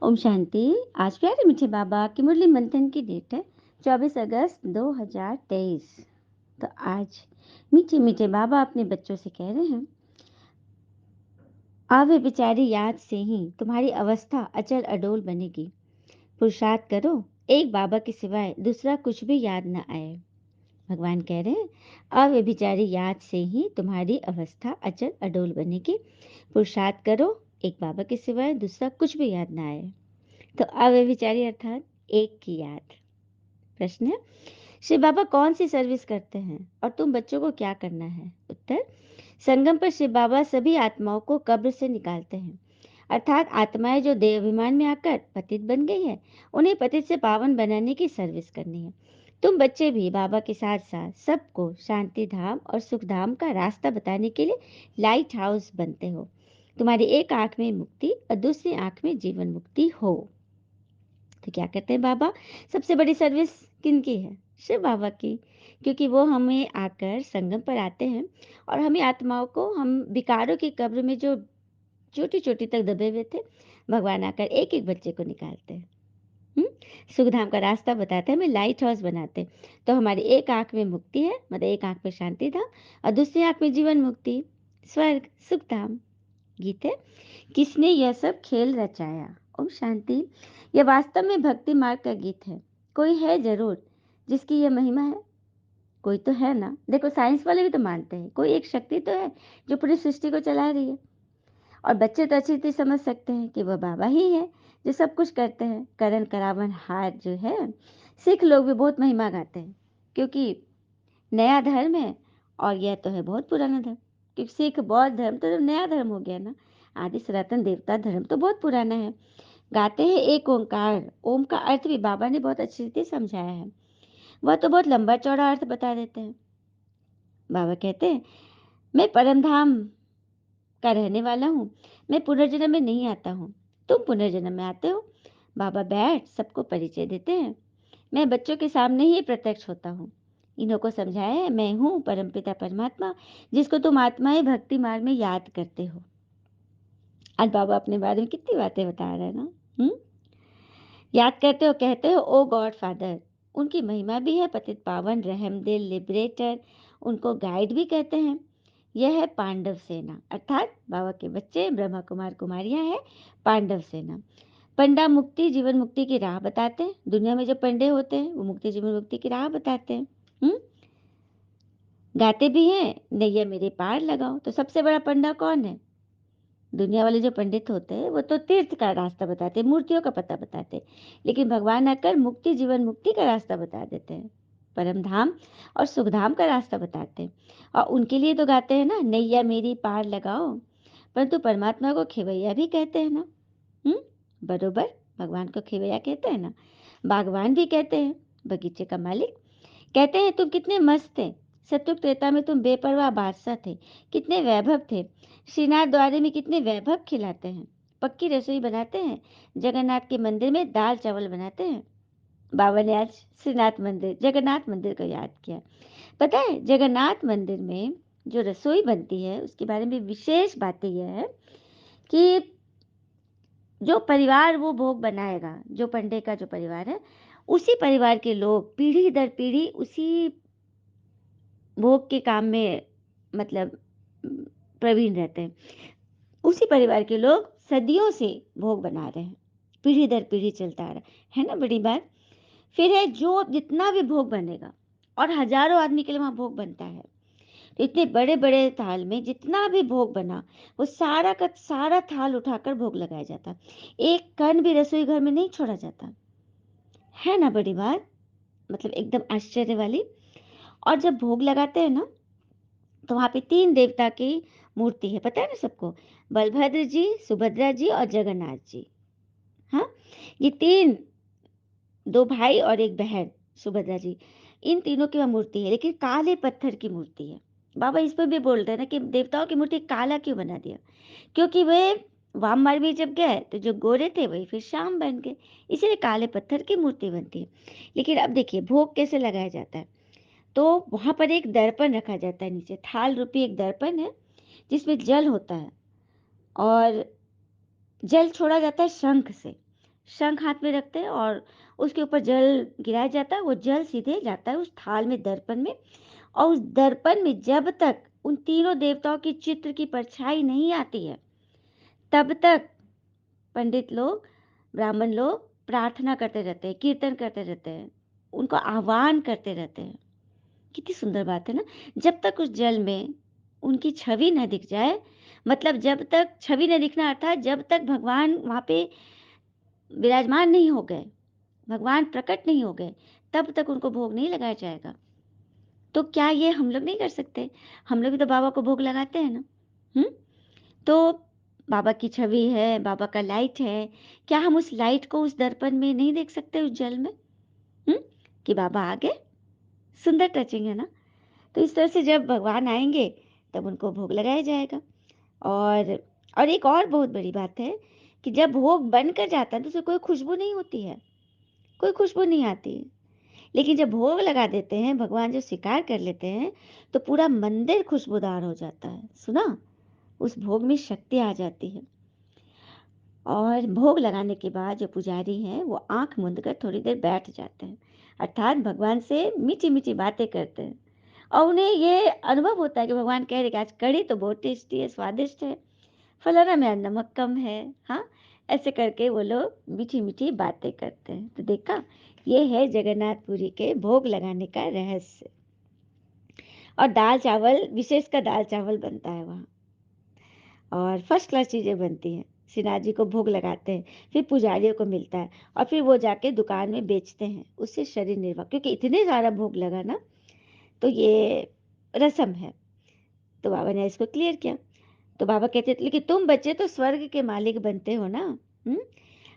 ओम शांति। आज प्यारे मीठे बाबा की मुरली मंथन की डेट है 24 अगस्त 2023। तो आज मीठे मीठे बाबा अपने बच्चों से कह रहे हैं, आवे बेचारी याद से ही तुम्हारी अवस्था अचल अडोल बनेगी। पुरुषार्थ करो, एक बाबा के सिवाय दूसरा कुछ भी याद न आए। भगवान कह रहे हैं, आवे बेचारी याद से ही तुम्हारी अवस्था अचल अडोल बनेगी। पुरुषार्थ करो, एक बाबा के सिवाय दूसरा कुछ भी याद न आए। तो अव्यभिचारी अर्थात एक की याद। प्रश्न है, शिव बाबा कौन सी सर्विस करते हैं और तुम बच्चों को क्या करना है? उत्तर, संगम पर शिव बाबा सभी आत्माओं को कब्र से निकालते हैं, अर्थात आत्माएं जो देहाभिमान में आकर पतित बन गई है, उन्हें पतित से पावन बनाने की सर्विस करनी है। तुम बच्चे भी बाबा के साथ साथ सबको शांति धाम और सुख धाम का रास्ता बताने के लिए लाइट हाउस बनते हो। तुम्हारी एक आंख में मुक्ति और दूसरी आंख में जीवन मुक्ति हो। तो क्या कहते हैं बाबा, सबसे बड़ी सर्विस किनकी है? शिव बाबा की। क्योंकि वो हमें आकर संगम पर आते हैं और हमें आत्माओं को, हम विकारों की कब्र में जो छोटी छोटी तक दबे हुए थे, भगवान आकर एक एक बच्चे को निकालते हैं। हम्म? सुखधाम का रास्ता बताते हैं, हमें लाइट हाउस बनाते हैं। तो हमारी एक आंख में मुक्ति है, मतलब एक आंख में शांति धाम और दूसरी आंख में जीवन मुक्ति, स्वर्ग सुखधाम। गीत है, किसने यह सब खेल रचाया? ओम शांति। यह वास्तव में भक्ति मार्ग का गीत है। कोई है जरूर जिसकी यह महिमा है। कोई तो है ना। देखो, साइंस वाले भी तो मानते हैं कोई एक शक्ति तो है जो पूरी सृष्टि को चला रही है। और बच्चे तो अच्छी तरह समझ सकते हैं कि वह बाबा ही है जो सब कुछ करते हैं। करण करावन हार जो है, सिख लोग भी बहुत महिमा गाते हैं, क्योंकि नया धर्म है और यह तो है बहुत पुराना धर्म। क्योंकि सिख बौद्ध धर्म तो नया धर्म हो गया ना। आदि सनातन देवता धर्म तो बहुत पुराना है। गाते हैं एक ओंकार। ओम का अर्थ भी बाबा ने बहुत अच्छी रीति समझाया है। वह तो बहुत लंबा चौड़ा अर्थ बता देते हैं। बाबा कहते हैं, मैं परमधाम का रहने वाला हूँ। मैं पुनर्जन्म में नहीं आता हूँ, तुम पुनर्जन्म में आते हो। बाबा बैठ सबको परिचय देते हैं। मैं बच्चों के सामने ही प्रत्यक्ष होता हूँ। इन्हों को समझाया है, मैं हूँ परमपिता परमात्मा, जिसको तुम आत्माएं भक्ति मार्ग में याद करते हो। आज बाबा अपने बारे में कितनी बातें बता रहे हैं ना। याद करते हो, कहते हो ओ गॉड फादर। उनकी महिमा भी है पतित पावन, रहमदिल, लिबरेटर। उनको गाइड भी कहते हैं। यह है पांडव सेना, अर्थात बाबा के बच्चे ब्रह्मा कुमार कुमारियां हैं पांडव सेना। पंडा मुक्ति जीवन मुक्ति की राह बताते हैं। दुनिया में जो पंडे होते हैं वो मुक्ति जीवन मुक्ति की राह बताते हैं। गाते भी हैं, नैया मेरे पार लगाओ। तो सबसे बड़ा पंडा कौन है? दुनिया वाले जो पंडित होते हैं वो तो तीर्थ का रास्ता बताते हैं, मूर्तियों का पता बताते हैं। लेकिन भगवान आकर मुक्ति जीवन मुक्ति का रास्ता बता देते हैं, परम धाम और सुखधाम का रास्ता बताते हैं। और उनके लिए तो गाते हैं ना, नैया मेरी पार लगाओ। परंतु परमात्मा को खेवैया भी कहते हैं ना। बरोबर, भगवान को खेवैया कहते हैं ना। बागवान भी कहते हैं, बगीचे का मालिक। कहते हैं, तुम कितने मस्त थे। सतयुग त्रेता में तुम बेपरवाह बादशाह थे। कितने वैभव थे। श्रीनाथ द्वारे में कितने वैभव खिलाते हैं। पक्की रसोई बनाते हैं। जगन्नाथ के मंदिर में दाल चावल बनाते हैं। बाबा ने आज श्रीनाथ मंदिर, जगन्नाथ मंदिर को याद किया। पता है, जगन्नाथ मंदिर में जो रसोई बनती है उसके बारे में विशेष बात यह है कि जो परिवार वो भोग बनाएगा, जो पंडे का जो परिवार है, उसी परिवार के लोग पीढ़ी दर पीढ़ी उसी भोग के काम में, मतलब प्रवीण रहते हैं। उसी परिवार के लोग सदियों से भोग बना रहे हैं, पीढ़ी दर पीढ़ी चलता आ रहा है ना। बड़ी बात फिर है, जो जितना भी भोग बनेगा, और हजारों आदमी के लिए वहां भोग बनता है, तो इतने बड़े बड़े थाल में जितना भी भोग बना, वो सारा का सारा थाल उठाकर भोग लगाया जाता। एक कण भी रसोई घर में नहीं छोड़ा जाता, है ना। बड़ी बात, मतलब एकदम आश्चर्य वाली। और जब भोग लगाते हैं ना, तो वहां पे 3 देवता की मूर्ति है, पता है ना सबको। बलभद्र जी, सुभद्रा जी और जगन्नाथ जी। हाँ, ये 3, 2 भाई और एक बहन सुभद्रा जी, इन तीनों की वह मूर्ति है, लेकिन काले पत्थर की मूर्ति है। बाबा इस पर भी बोल रहे हैं ना कि देवताओं की मूर्ति काला क्यों बना दिया? क्योंकि वे वाम मार्ग में जब गए तो जो गोरे थे वही फिर श्याम बन गए, इसीलिए काले पत्थर की मूर्ति बनती है। लेकिन अब देखिए भोग कैसे लगाया जाता है। तो वहां पर एक दर्पण रखा जाता है, नीचे थाल रूपी एक दर्पण है जिसमें जल होता है, और जल छोड़ा जाता है शंख से। शंख हाथ में रखते हैं और उसके ऊपर जल गिराया जाता है। वो जल सीधे जाता है उस थाल में, दर्पण में, और उस दर्पण में जब तक उन तीनों देवताओं की चित्र की परछाई नहीं आती है, तब तक पंडित लोग, ब्राह्मण लोग प्रार्थना करते रहते हैं, कीर्तन करते रहते हैं, उनको आह्वान करते रहते हैं। कितनी सुंदर बात है ना। जब तक उस जल में उनकी छवि न दिख जाए, मतलब जब तक छवि न दिखना अर्थात जब तक भगवान वहां पे विराजमान नहीं हो गए, भगवान प्रकट नहीं हो गए, तब तक उनको भोग नहीं लगाया जाएगा। तो क्या ये हम लोग नहीं कर सकते? हम लोग भी तो बाबा को भोग लगाते हैं ना। हम्म। तो बाबा की छवि है, बाबा का लाइट है, क्या हम उस लाइट को उस दर्पण में नहीं देख सकते, उस जल में? हम्म। कि बाबा आ गए। सुंदर टचिंग है ना। तो इस तरह से जब भगवान आएंगे तब उनको भोग लगाया जाएगा। और एक और बहुत बड़ी बात है कि जब भोग बनकर जाता है तो उसमें कोई खुशबू नहीं होती है, कोई खुशबू नहीं आती है। लेकिन जब भोग लगा देते हैं, भगवान जो स्वीकार कर लेते हैं, तो पूरा मंदिर खुशबूदार हो जाता है। सुना? उस भोग में शक्ति आ जाती है। और भोग लगाने के बाद जो पुजारी हैं वो आंख मूंद कर थोड़ी देर बैठ जाते हैं, अर्थात भगवान से मीठी मीठी बातें करते हैं। और उन्हें ये अनुभव होता है कि भगवान कह रहे कि आज कढ़ी तो बहुत टेस्टी है, स्वादिष्ट है, फलाना में नमक कम है। हाँ, ऐसे करके वो लोग मीठी मीठी बातें करते हैं। तो देखा, ये है जगन्नाथपुरी के भोग लगाने का रहस्य। और दाल चावल, विशेष का दाल चावल बनता है वहाँ, और फर्स्ट क्लास चीज़ें बनती हैं। श्रीनाथ जी को भोग लगाते हैं, फिर पुजारियों को मिलता है, और फिर वो जाके दुकान में बेचते हैं, उससे शरीर निर्वाह, क्योंकि इतने सारा भोग लगा ना, तो ये रस्म है। तो बाबा ने इसको क्लियर किया। तो बाबा कहते थे, लेकिन तुम बच्चे तो स्वर्ग के मालिक बनते हो ना। हम्म।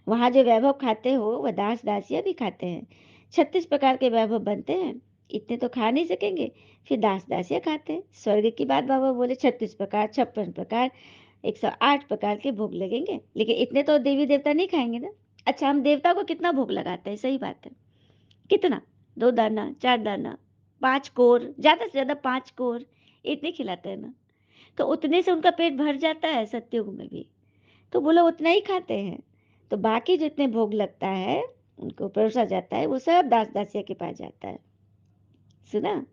वहाँ जो वैभव खाते हो वह दास दासियां भी खाते हैं। 36 प्रकार के वैभव बनते हैं, इतने तो खा नहीं सकेंगे, फिर दास दासियां खाते हैं। स्वर्ग की बात बाबा बोले, 36 प्रकार, 56 प्रकार, 108 प्रकार के भोग लगेंगे, लेकिन इतने तो देवी देवता नहीं खाएंगे ना। अच्छा, हम देवता को कितना भोग लगाते हैं? सही बात है, कितना? 2 दाना, 4 दाना, 5 कोर, ज्यादा से ज्यादा 5 कोर, इतने खिलाते हैं ना। तो उतने से उनका पेट भर जाता है सत्युग में भी, तो वो लोग उतना ही खाते हैं। तो बाकी जितने भोग लगता है, उनको परोसा जाता है, वो सब दास दासिया के पास जाता है। सुना?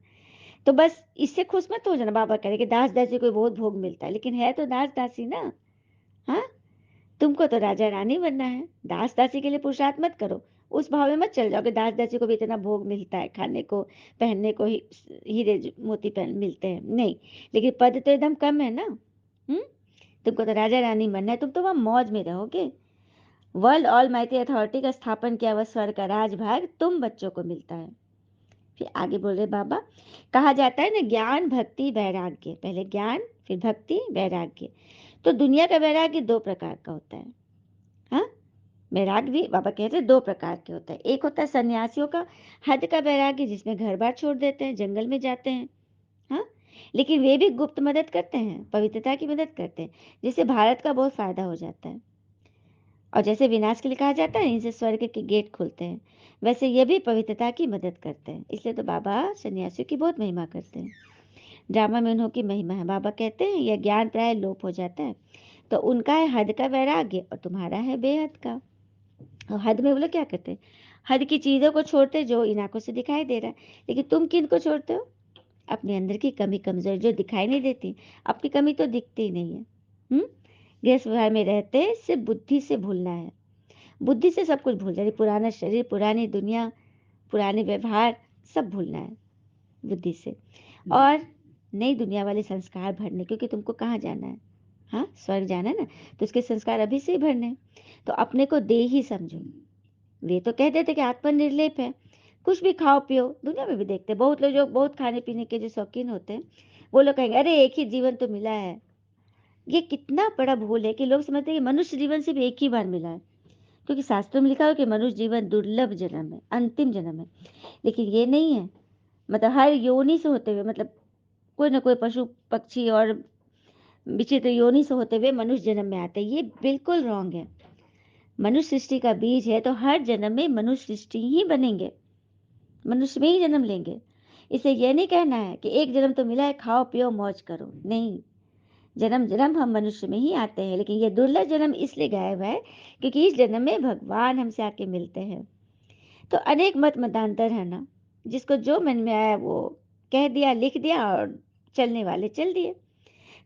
तो बस इससे खुश मत हो जाना। बाबा कह रहे कि दास दासी को बहुत भोग मिलता है, लेकिन है तो दास दासी ना। हाँ, तुमको तो राजा रानी बनना है, दास दासी के लिए पुरुषार्थ मत करो। उस भाव में मत चल जाओ कि दास दासी को भी इतना भोग मिलता है, खाने को, पहनने को, हीरे मोती पहन मिलते हैं, नहीं। लेकिन पद तो एकदम कम है ना। तुमको तो राजा रानी बनना है, तुम तो वहां मौज में रहोगे। वर्ल्ड ऑल माइटी अथॉरिटी का स्थापन किया हुआ स्वर्ग का राजभाग तुम बच्चों को मिलता है। फिर आगे बोल रहे बाबा, कहा जाता है ना, ज्ञान भक्ति वैराग्य, पहले ज्ञान फिर भक्ति वैराग्य। तो दुनिया का वैराग्य 2 प्रकार का होता है। हाँ, वैराग्य भी बाबा कहते हैं 2 प्रकार के होता है। एक होता है सन्यासियों का हद का वैराग्य, जिसमें घर बार छोड़ देते हैं, जंगल में जाते हैं। हाँ, लेकिन वे भी गुप्त मदद करते हैं, पवित्रता की मदद करते हैं, जिससे भारत का बहुत फायदा हो जाता है। और जैसे विनाश के लिए कहा जाता है इनसे स्वर्ग के गेट खुलते हैं, वैसे ये भी पवित्रता की मदद करते हैं। इसलिए तो बाबा सन्यासियों की बहुत महिमा करते हैं। ड्रामा में उन्हों की महिमा है। बाबा कहते हैं यह ज्ञान प्राय लोप हो जाता है, तो उनका है हद का वैराग्य और तुम्हारा है बेहद का। और हद में वो लोग क्या करते हैं? हद की चीजों को छोड़ते जो इन आंखों से दिखाई दे रहा है। लेकिन तुम किन को छोड़ते हो? अपने अंदर की कमी कमजोरी जो दिखाई नहीं देती। अपनी कमी तो दिखती ही नहीं है। गृहस्थ व्यवहार में रहते सिर्फ बुद्धि से भूलना है। बुद्धि से सब कुछ भूल जाए, पुराना शरीर, पुरानी दुनिया, पुराने व्यवहार, सब भूलना है बुद्धि से। और नई दुनिया वाले संस्कार भरने, क्योंकि तुमको कहाँ जाना है? हाँ, स्वर्ग जाना है ना, तो उसके संस्कार अभी से ही भरने हैं। तो अपने को दे ही समझो। वे तो कहते थे कि आत्मा निर्लेप है, कुछ भी खाओ पियो। दुनिया में भी देखते हैं बहुत लोग जो बहुत खाने पीने के जो शौकीन होते हैं, वो लोग कहेंगे अरे एक ही जीवन तो मिला है। ये कितना बड़ा भूल है कि लोग समझते हैं कि मनुष्य जीवन सिर्फ एक ही बार मिला है, क्योंकि शास्त्रों में लिखा हो कि मनुष्य जीवन दुर्लभ जन्म है, अंतिम जन्म है। लेकिन ये नहीं है। मतलब हर योनि से होते हुए, मतलब कोई ना कोई पशु पक्षी और विचित्र योनि से होते हुए मनुष्य जन्म में आते हैं, ये बिल्कुल रॉन्ग है। मनुष्य सृष्टि का बीज है, तो हर जन्म में मनुष्य सृष्टि ही बनेंगे, मनुष्य में ही जन्म लेंगे। इसे यह नहीं कहना है कि एक जन्म तो मिला है, खाओ पियो मौज करो, नहीं। जन्म जन्म हम मनुष्य में ही आते हैं, लेकिन ये दुर्लभ जन्म इसलिए गायब है क्योंकि इस जन्म में भगवान हमसे आके मिलते हैं। तो अनेक मत मतांतर है ना, जिसको जो मन में आया वो कह दिया, लिख दिया और चलने वाले चल दिए।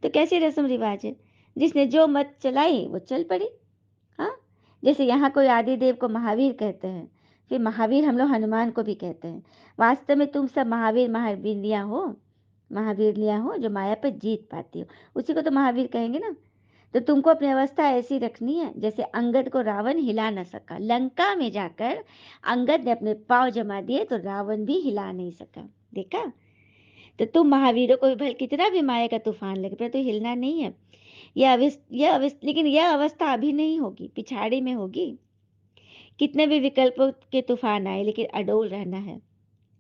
तो कैसी रस्म रिवाज है, जिसने जो मत चलाई वो चल पड़ी। हाँ, जैसे यहाँ कोई आदिदेव को महावीर कहते हैं, फिर महावीर हम लोग हनुमान को भी कहते हैं। वास्तव में तुम सब महावीर महावीरियाँ हो, महावीरियाँ हो जो माया पर जीत पाती हो, उसी को तो महावीर कहेंगे ना। तो तुमको अपनी अवस्था ऐसी रखनी है जैसे अंगद को रावण हिला न सका। लंका में जाकर अंगद ने अपने पांव जमा दिए तो रावण भी हिला नहीं सका। देखा, तो तुम महावीरों को भी भले कितना भी माया का तूफान लगे पर तो हिलना नहीं है। लेकिन यह अवस्था अभी नहीं होगी, पिछाड़ी में होगी। कितने भी विकल्पों के तूफान आए लेकिन अडोल रहना है।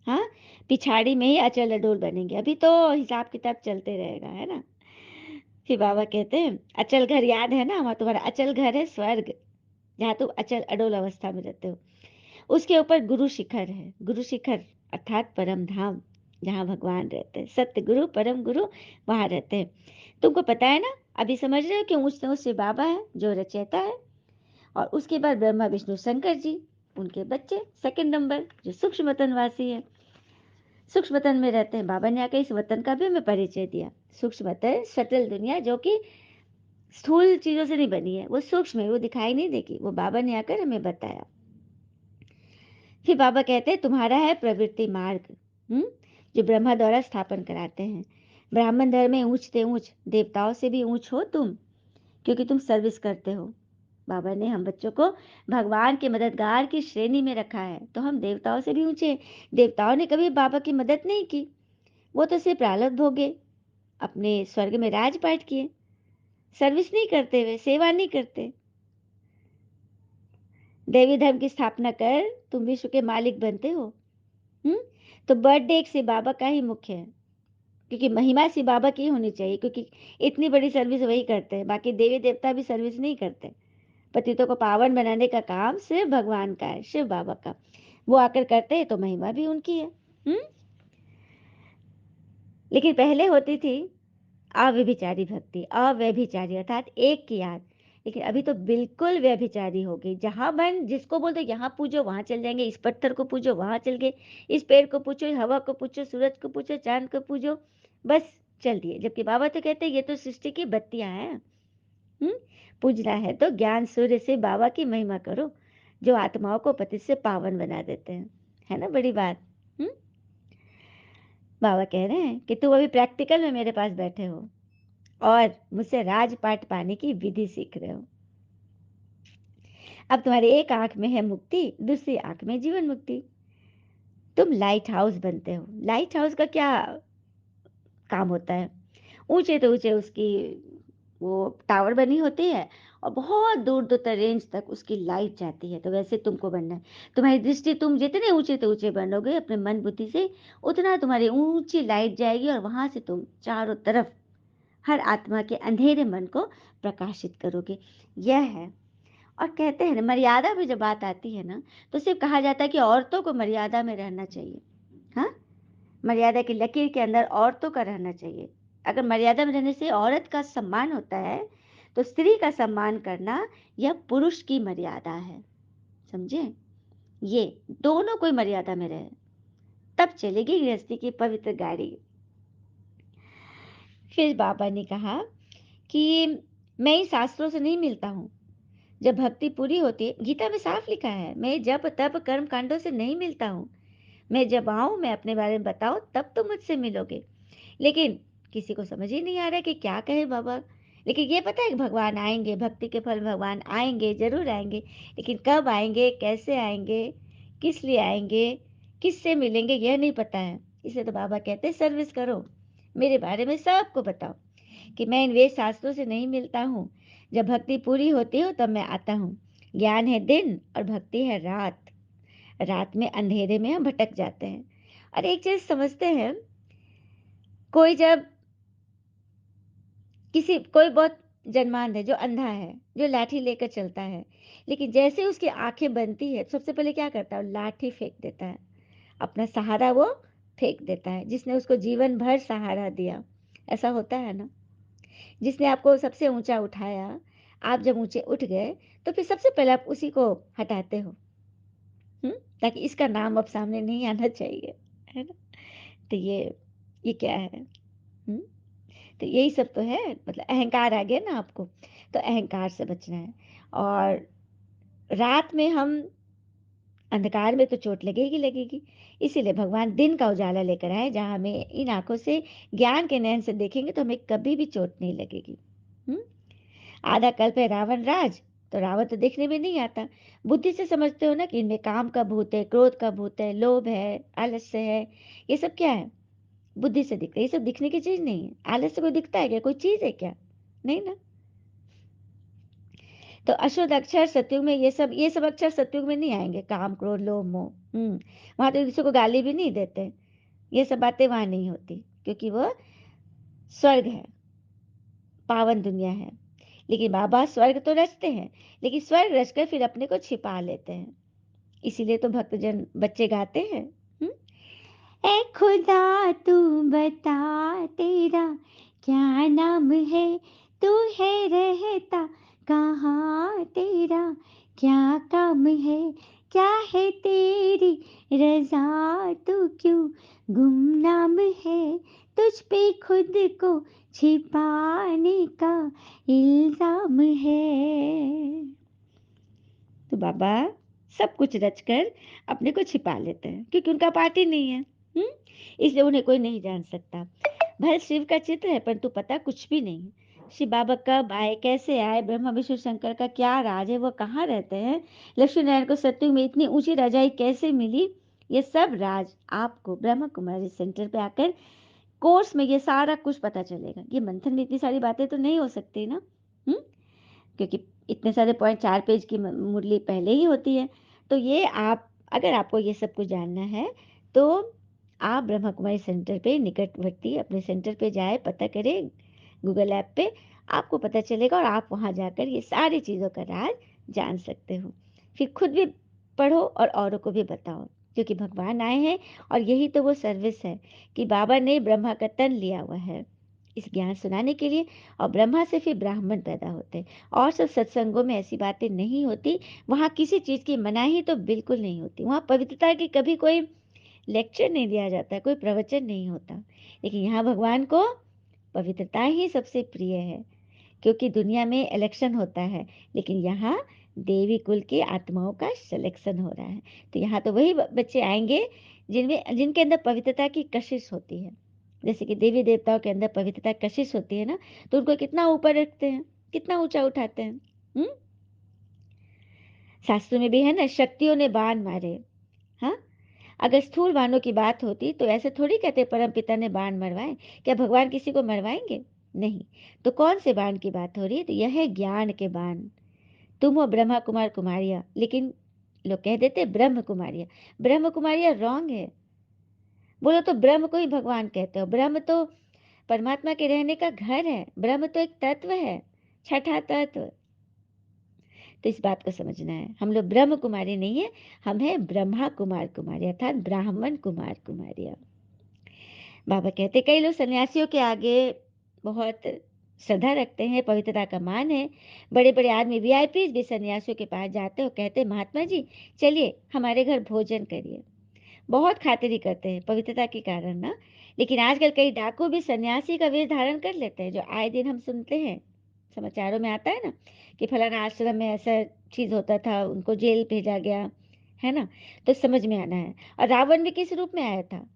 हाँ, पिछाड़ी में ही अचल अडोल बनेंगे, अभी तो हिसाब किताब चलते रहेगा, है ना। फिर बाबा कहते हैं अचल घर याद है ना, हमारा तुम्हारा अचल घर है स्वर्ग, जहाँ तुम अचल अडोल अवस्था में रहते हो। उसके ऊपर गुरु शिखर है, गुरु शिखर अर्थात परम धाम, जहाँ भगवान रहते हैं, सत्य गुरु परम गुरु वहाँ रहते हैं। तुमको पता है ना, अभी समझ रहे हो कि ऊंच से ऊंच से बाबा है जो रचयिता है, और उसके बाद ब्रह्मा विष्णु शंकर जी, उनके बच्चे सेकंड नंबर जो सूक्ष्म वतनवासी है, सूक्ष्म वतन में रहते हैं। बाबा ने आकर इस वतन का भी हमें परिचय दिया। सूक्ष्म वतन सटल दुनिया जो कि स्थूल चीजों से नहीं बनी है, वो सूक्ष्म है, वो दिखाई नहीं देगी, वो बाबा ने आकर हमें बताया। फिर बाबा कहते हैं तुम्हारा है प्रवृत्ति मार्ग, हम्म, जो ब्रह्मा द्वारा स्थापन कराते हैं। ब्राह्मण धर्म में ऊंच से ऊंच, देवताओं से भी ऊंच हो तुम, क्योंकि तुम सर्विस करते हो। बाबा ने हम बच्चों को भगवान के मददगार की श्रेणी में रखा है, तो हम देवताओं से भी ऊंचे हैं। देवताओं ने कभी बाबा की मदद नहीं की, वो तो सिर्फ प्रारब्ध भोगे, अपने स्वर्ग में राजपाट किए, सर्विस नहीं करते, वे सेवा नहीं करते। देवी धर्म की स्थापना कर तुम विश्व के मालिक बनते हो। हम्म, तो बर्थडे से बाबा का ही मुख्य है, क्योंकि महिमा से बाबा की होनी चाहिए, क्योंकि इतनी बड़ी सर्विस वही करते हैं, बाकी देवी देवता भी सर्विस नहीं करते। पतितों को पावन बनाने का काम सिर्फ भगवान का है, शिव बाबा का, वो आकर करते हैं तो महिमा भी उनकी है। हम्म, लेकिन पहले होती थी अव्यभिचारी भक्ति, अव्यभिचारी अर्थात एक की याद। लेकिन अभी तो बिल्कुल व्यभिचारी हो गई, जहां मन जिसको बोलते यहाँ पूजो वहां चल जाएंगे, इस पत्थर को पूजो वहां चल गए, इस पेड़ को पूछो, हवा को पूछो, सूरज को पूछो, चांद को पूजो, बस चल दिए। जबकि बाबा तो कहते हैं ये तो सृष्टि की बत्तियां हैं। हम्म, पूजना है तो ज्ञान सूर्य से बाबा की महिमा करो, जो आत्माओं को पति से पावन बना देते हैं, है ना बड़ी बात। हम्म, बाबा कह रहे हैं कि तुम अभी प्रैक्टिकल में मेरे पास बैठे हो और मुझसे राजपाट पाने की विधि सीख रहे हो। अब तुम्हारी एक आंख में है मुक्ति, दूसरी आंख में जीवन मुक्ति। तुम लाइट हाउस बनते हो। लाइट हाउस का क्या काम होता है, ऊंचे तो ऊंचे उसकी वो टावर बनी होती है, और बहुत दूर दूर तक रेंज तक उसकी लाइट जाती है। तो वैसे तुमको बनना है। तुम्हारी दृष्टि, तुम जितने ऊंचे तो ऊंचे बनोगे अपने मन बुद्धि से, उतना तुम्हारी ऊंची लाइट जाएगी, और वहां से तुम चारों तरफ हर आत्मा के अंधेरे मन को प्रकाशित करोगे। यह है। और कहते हैं ना, मर्यादा में जब बात आती है ना, तो सिर्फ कहा जाता है कि औरतों को मर्यादा में रहना चाहिए। हाँ, मर्यादा की लकीर के अंदर औरतों का रहना चाहिए। अगर मर्यादा में रहने से औरत का सम्मान होता है, तो स्त्री का सम्मान करना यह पुरुष की मर्यादा है। समझे, ये दोनों कोई मर्यादा में रहे, तब चलेगी गृहस्थी की पवित्र गाड़ी। फिर बाबा ने कहा कि मैं इन शास्त्रों से नहीं मिलता हूँ। जब भक्ति पूरी होती है, गीता में साफ लिखा है, मैं जब तब कर्म कांडों से नहीं मिलता हूँ। मैं जब आऊं, मैं अपने बारे में बताऊं, तब तो मुझसे मिलोगे। लेकिन किसी को समझ ही नहीं आ रहा कि क्या कहे बाबा। लेकिन ये पता है कि भगवान आएंगे, भक्ति के फल भगवान आएंगे, जरूर आएंगे, लेकिन कब आएंगे, कैसे आएंगे, किस लिए आएंगे, किससे मिलेंगे, यह नहीं पता है। इसलिए तो बाबा कहते हैं सर्विस करो, मेरे बारे में सबको बताओ कि मैं इन वेद शास्त्रों से नहीं मिलता हूँ। जब भक्ति पूरी होती हो तब मैं आता हूँ। ज्ञान है दिन और भक्ति है रात। रात में अंधेरे में हम भटक जाते हैं। और एक चीज समझते हैं, कोई जब कोई बहुत जन्मांध है, जो अंधा है, जो लाठी लेकर चलता है, लेकिन जैसे उसकी आंखें बनती है, सबसे पहले क्या करता है, लाठी फेंक देता है, अपना सहारा वो फेंक देता है, जिसने उसको जीवन भर सहारा दिया। ऐसा होता है ना। जिसने आपको सबसे ऊँचा उठाया, आप जब ऊँचे उठ गए, तो फिर सबसे पहले आप उसी को हटाते हो, हुँ? ताकि इसका नाम अब सामने नहीं आना चाहिए, है ना? तो ये क्या है? हुँ? तो यही सब तो है, मतलब अहंकार आ गया ना आपको, तो अहंकार से बचना है। और रात में हम अंधकार में तो चोट लगेगी लगेगी, इसीलिए भगवान दिन का उजाला लेकर आए, जहाँ हमें इन आँखों से ज्ञान के नयन से देखेंगे तो हमें कभी भी चोट नहीं लगेगी। हुँ? आधा कल्प है रावण राज, तो रावण तो देखने में नहीं आता। बुद्धि से समझते हो ना कि इनमें काम का भूत है, क्रोध का भूत है, लोभ है, आलस्य है, ये सब क्या है? बुद्धि से दिखता है, ये सब दिखने की चीज़ नहीं है। आलस्य कोई दिखता है क्या? कोई चीज़ है क्या? नहीं ना। तो अशुद्ध अक्षर सतयुग में ये सब अक्षर सतयुग में नहीं आएँगे, काम, क्रोध, लोभ, मोह। वहाँ तो किसी को गाली भी नहीं देते। ये सब बातें वहाँ नहीं होती, क्योंकि वो स्वर्ग है, पावन दुनिया है। लेकिन बाबा स्वर्ग तो रचते हैं, लेकिन स्वर्ग रचकर फिर अपने को छिपा लेते हैं। इसीलिए तो भक्तजन बच्चे गाते हैं, हुँ? ऐ खुदा तू बता तेरा क्या नाम है, तू है रहता कहाँ, तेरा क्या काम है, क्या है तेरी रजा, तू क्यों गुमनाम है, तुझ पे खुद को छिपाने का इल्जाम है। तो बाबा सब कुछ रचकर अपने को छिपा लेते हैं, क्योंकि उनका पार्ट ही नहीं है, हुँ? इसलिए उन्हें कोई नहीं जान सकता। भले शिव का चित्र है, परंतु पता कुछ भी नहीं। शिव बाबा कब आए, कैसे आए, ब्रह्मा विष्णु शंकर का क्या राज है, वो कहाँ रहते हैं, लक्ष्मी नारायण को सतयुग में इतनी ऊंची रजाई कैसे मिली, ये सब राज आपको ब्रह्मा कुमारी सेंटर पे आकर कोर्स में ये सारा कुछ पता चलेगा। ये मंथन में इतनी सारी बातें तो नहीं हो सकती ना, हुँ? क्योंकि इतने सारे पॉइंट 4 पेज की मुरली पहले ही होती है। तो ये आप, अगर आपको ये सब कुछ जानना है, तो आप ब्रह्मा कुमारी सेंटर पे निकटवर्ती अपने सेंटर पे जाए, पता करें गूगल ऐप पे, आपको पता चलेगा और आप वहाँ जाकर ये सारी चीज़ों का राज जान सकते हो। फिर खुद भी पढ़ो और औरों को भी बताओ, क्योंकि भगवान आए हैं और यही तो वो सर्विस है कि बाबा ने ब्रह्मा का तन लिया हुआ है इस ज्ञान सुनाने के लिए, और ब्रह्मा से फिर ब्राह्मण पैदा होते हैं। और सब सत्संगों में ऐसी बातें नहीं होती, वहाँ किसी चीज़ की मनाही तो बिल्कुल नहीं होती, वहाँ पवित्रता की कभी कोई लेक्चर नहीं दिया जाता, कोई प्रवचन नहीं होता। लेकिन यहाँ भगवान को पवित्रता ही सबसे प्रिय है, क्योंकि दुनिया में इलेक्शन होता है, लेकिन यहाँ देवी कुल की आत्माओं का सिलेक्शन हो रहा है। तो यहाँ तो वही बच्चे आएंगे जिनके अंदर पवित्रता की कशिश होती है। जैसे कि देवी देवताओं के अंदर पवित्रता कशिश होती है ना, तो उनको कितना ऊपर रखते हैं, कितना ऊंचा उठाते हैं। हम्म शास्त्रों में भी है ना, शक्तियों ने बाण मारे। हाँ, अगर स्थूल बाणों की बात होती तो ऐसे थोड़ी कहते परम पिता ने बाण मरवाए। क्या भगवान किसी को मरवाएंगे? नहीं। तो कौन से बाण की बात हो रही है? तो यह है ज्ञान के बाण। तुम हो ब्रह्मा कुमार कुमारियाँ, लेकिन लोग कह देते ब्रह्म कुमारियाँ। ब्रह्म कुमारियाँ रॉन्ग है। बोलो तो ब्रह्म को ही भगवान कहते हो। ब्रह्म तो परमात्मा के रहने का घर है। ब्रह्म तो एक तत्व है, छठा तत्व। तो इस बात को समझना है, हम लोग ब्रह्म कुमारी नहीं है, हम हैं ब्रह्मा कुमार कुमारी, अर्थात ब्राह्मण कुमार कुमारियाँ। बाबा कहते कई लोग सन्यासियों के आगे बहुत श्रद्धा रखते हैं, पवित्रता का मान है। बड़े बड़े आदमी वीआईपी भी सन्यासियों के पास जाते हो, कहते महात्मा जी चलिए हमारे घर भोजन करिए। बहुत खातिरी करते हैं पवित्रता के कारण ना। लेकिन आजकल कई डाकू भी सन्यासी का वेश धारण कर लेते हैं, जो आए दिन हम सुनते हैं, समाचारों में आता है ना कि फलाना आश्रम में ऐसा चीज होता था, उनको जेल भेजा गया, है ना। तो समझ में आना है। और रावण भी किस रूप में आया था?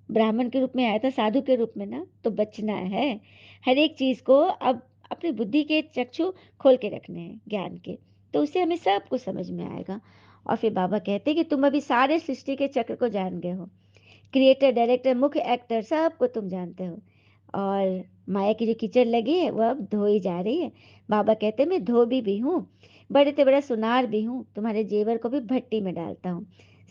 ब्राह्मण के रूप में आया था, साधु के रूप में ना। तो बचना है हर एक चीज को। अब अपनी बुद्धि के चक्षु खोल के रखने हैं ज्ञान के, तो उससे हमें सब कुछ समझ में आएगा। और फिर बाबा कहते हैं कि तुम अभी सारे सृष्टि के चक्र को जान गए हो, क्रिएटर, डायरेक्टर, मुख्य एक्टर, सबको तुम जानते हो। और माया की जो कीचड़ लगी है वो अब धोई जा रही है। बाबा कहते हैं मैं धोबी भी हूँ, बड़े से बड़ा सुनार भी हूँ, तुम्हारे जेवर को भी भट्टी में डालता हूँ।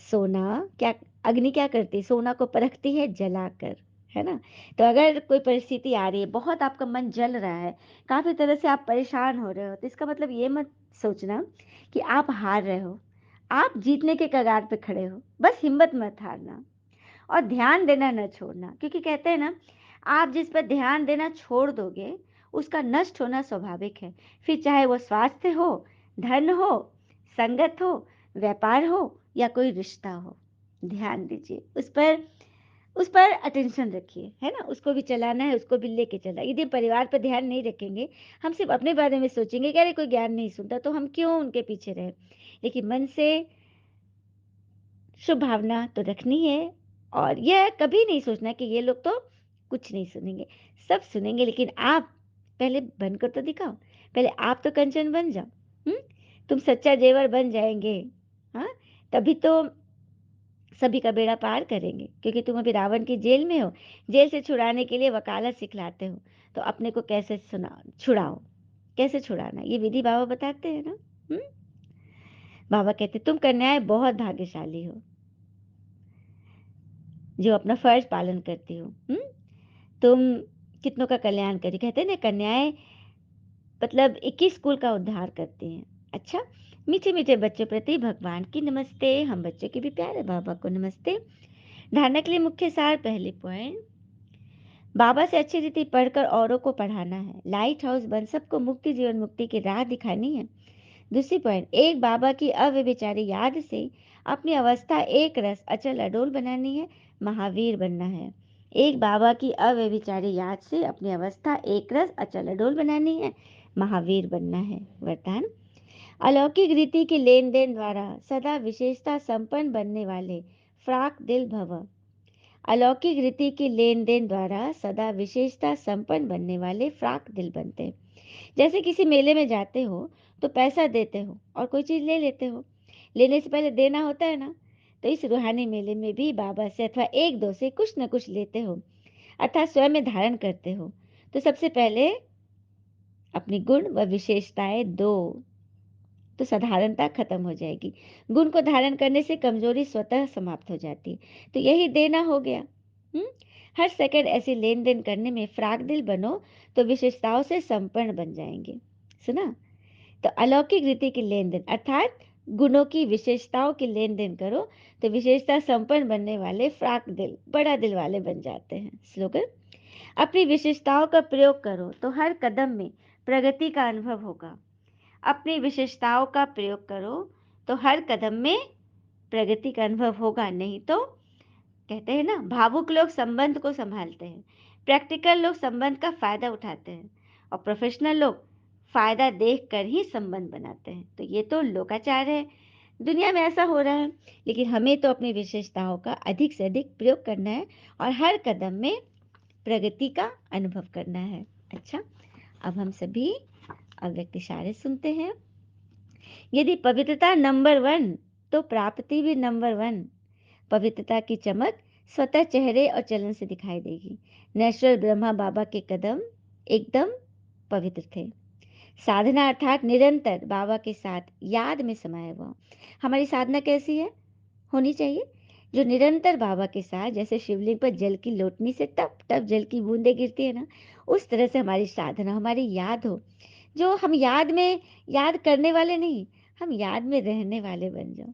सोना क्या, अग्नि क्या करती है? सोना को परखती है जलाकर, है ना। तो अगर कोई परिस्थिति आ रही है, बहुत आपका मन जल रहा है, काफी तरह से आप परेशान हो रहे हो, तो इसका मतलब ये मत सोचना कि आप हार रहे हो। आप जीतने के कगार पे खड़े हो, बस हिम्मत मत हारना और ध्यान देना न छोड़ना। क्योंकि कहते हैं ना, आप जिस पर ध्यान देना छोड़ दोगे उसका नष्ट होना स्वाभाविक है। फिर चाहे वो स्वास्थ्य हो, धन हो, संगत हो, व्यापार हो या कोई रिश्ता हो। ध्यान दीजिए उस पर अटेंशन रखिए, है ना? उसको भी चलाना है, उसको भी लेके चलना है। यदि परिवार पर ध्यान नहीं रखेंगे, हम सिर्फ़ अपने बारे में सोचेंगे कि अरे कोई ज्ञान नहीं सुनता, तो हम क्यों उनके पीछे रहें? लेकिन मन से शुभ भावना तो रखनी है और यह कभी नहीं सोचना कि ये लोग तो कुछ नहीं सुनेंगे, सब सुनेंगे लेकिन आप पहले बनकर तो दिखाओ। पहले आप तो कंचन बन जाओ। हुँ? तुम सच्चा जेवर बन जाएँगे, हाँ? तभी तो सभी का बेड़ा पार करेंगे क्योंकि तुम अभी रावण की जेल में हो। जेल से छुड़ाने के लिए वकालत सिखलाते हो, तो अपने को कैसे छुड़ाओ, कैसे छुड़ाना? ये विधि बाबा बताते हैं ना। हुँ? बाबा कहते तुम कन्याएँ बहुत भाग्यशाली हो, जो अपना फर्ज पालन करती हो। हुँ? तुम कितनों का कल्याण करी। कहते हैं ना कन्याएँ मतलब 21 कुल का उद्धार करती हैं। अच्छा, मीठे-मीठे बच्चों प्रति भगवान की नमस्ते। हम बच्चों के भी प्यारे बाबा को नमस्ते। धारणा के लिए मुख्य सार पहले पॉइंट, बाबा से अच्छी रीति पढ़कर औरों को पढ़ाना है। लाइट हाउस बन सबको मुक्ति जीवन मुक्ति की राह दिखानी है। दूसरी पॉइंट, एक बाबा की अव्यभिचारी याद से अपनी अवस्था एक रस अचल अडोल बनानी है, महावीर बनना है। एक बाबा की अव्यभिचारी याद से अपनी अवस्था एक रस अचल अडोल बनानी है, महावीर बनना है। वरदान, अलौकिक रीति के लेन देन द्वारा सदा विशेषता संपन्न बनने वाले फ्राक दिल भव। अलौकिक रीति के लेन देन द्वारा सदा विशेषता संपन्न बनने वाले फ्राक दिल बनते हैं। जैसे किसी मेले में जाते हो तो पैसा देते हो और कोई चीज़ ले लेते हो, लेने से पहले देना होता है ना। तो इस रूहानी मेले में भी बाबा से अथवा एक दो से कुछ न कुछ लेते हो अर्थात स्वयं में धारण करते हो। तो सबसे पहले अपनी गुण व विशेषताएं दो, तो साधारणता खत्म हो जाएगी। गुण को धारण करने से कमजोरी स्वतः समाप्त हो जाती है। तो यही देना हो गया। हुँ? हर सेकंड ऐसे लेन देन करने में फ्राक दिल बनो तो विशेषताओं से संपन्न बन जाएंगे। सुना? तो अलौकिक रीति की लेन देन अर्थात गुणों की विशेषताओं की लेन देन करो तो विशेषता संपन्न बनने वाले फ्राक दिल बड़ा दिल वाले बन जाते हैं। स्लोगन, अपनी विशेषताओं का प्रयोग करो तो हर कदम में प्रगति का अनुभव होगा। अपनी विशेषताओं का प्रयोग करो तो हर कदम में प्रगति का अनुभव होगा। नहीं तो कहते हैं ना, भावुक लोग संबंध को संभालते हैं, प्रैक्टिकल लोग संबंध का फायदा उठाते हैं और प्रोफेशनल लोग फायदा देख कर ही संबंध बनाते हैं। तो ये तो लोकाचार है, दुनिया में ऐसा हो रहा है। लेकिन हमें तो अपनी विशेषताओं का अधिक से अधिक प्रयोग करना है और हर कदम में प्रगति का अनुभव करना है। अच्छा, अब हम सभी अव्यक्त इशारे सुनते हैं। यदि पवित्रता नंबर वन तो प्राप्ति भी नंबर वन। पवित्रता की चमक स्वतः चेहरे और चलन से दिखाई देगी। नेचुरल ब्रह्मा बाबा के कदम एकदम पवित्र थे। साधना अर्थात निरंतर बाबा के साथ याद में समाया हुआ। हमारी साधना कैसी है होनी चाहिए? जो निरंतर बाबा के साथ, जैसे शिवलिंग पर जल की लोटनी से टप टप जल की बूंदें गिरती है ना, उस तरह से हमारी साधना, हमारी याद हो। जो हम याद में याद करने वाले नहीं, हम याद में रहने वाले बन जाओ।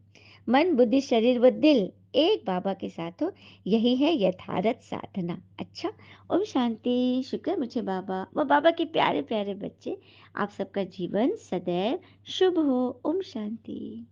मन बुद्धि शरीर व दिल एक बाबा के साथ हो, यही है यथार्थ साधना। अच्छा, ओम शांति। शुक्र मुझे बाबा व बाबा के प्यारे प्यारे बच्चे, आप सबका जीवन सदैव शुभ हो। ओम शांति।